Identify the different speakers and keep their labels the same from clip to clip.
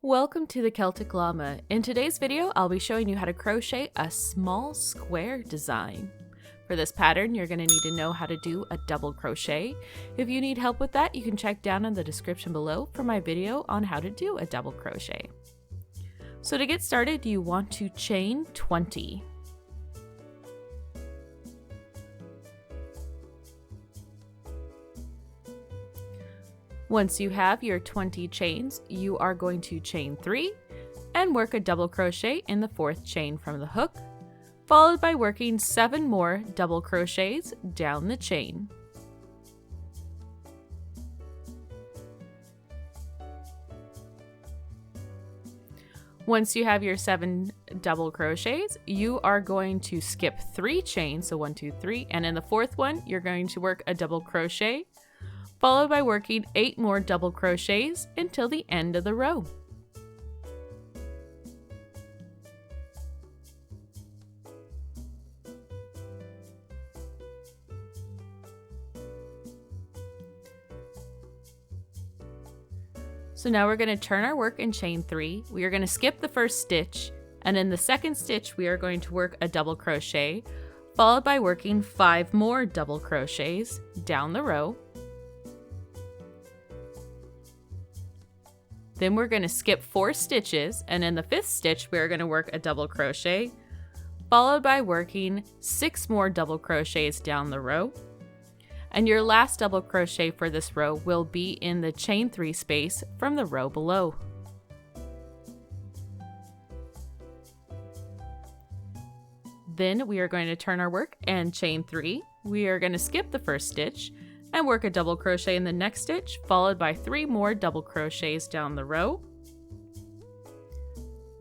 Speaker 1: Welcome to the Celtic Llama. In today's video, I'll be showing you how to crochet a small square design. For this pattern, you're going to need to know how to do a double crochet. If you need help with that, you can check down in the description below for my video on how to do a double crochet. So to get started, you want to chain 20. Once you have your 20 chains, you are going to chain 3 and work a double crochet in the 4th chain from the hook, followed by working 7 more double crochets down the chain. Once you have your 7 double crochets, you are going to skip 3 chains, so 1, 2, 3, and in the 4th one, you're going to work a double crochet, followed by working 8 more double crochets until the end of the row. So now we're going to turn our work and chain 3. We are going to skip the first stitch, and in the second stitch we are going to work a double crochet, followed by working 5 more double crochets down the row. Then we're going to skip 4 stitches, and in the 5th stitch we're going to work a double crochet, followed by working 6 more double crochets down the row. And your last double crochet for this row will be in the chain 3 space from the row below. Then we are going to turn our work and chain 3. We are going to skip the first stitch and work a double crochet in the next stitch, followed by 3 more double crochets down the row.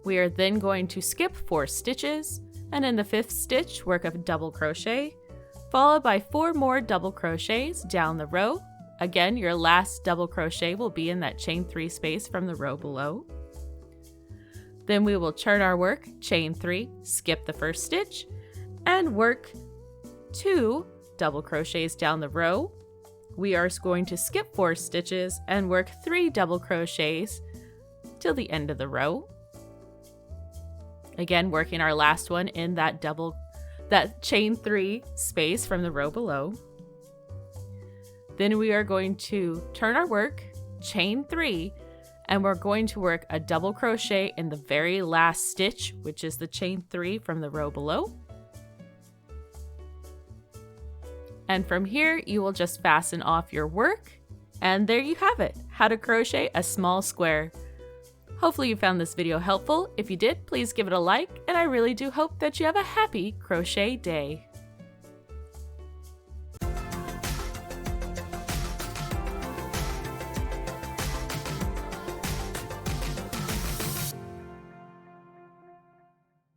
Speaker 1: We are then going to skip 4 stitches, and in the 5th stitch work a double crochet, followed by 4 more double crochets down the row. Again, your last double crochet will be in that chain 3 space from the row below. Then we will turn our work, chain 3, skip the first stitch, and work 2 double crochets down the row. We are going to skip 4 stitches and work 3 double crochets till the end of the row. Again, working our last one in that chain 3 space from the row below. Then we are going to turn our work, chain 3, and we're going to work a double crochet in the very last stitch, which is the chain 3 from the row below. And from here, you will just fasten off your work. And there you have it, how to crochet a small square. Hopefully you found this video helpful. If you did, please give it a like, and I really do hope that you have a happy crochet day.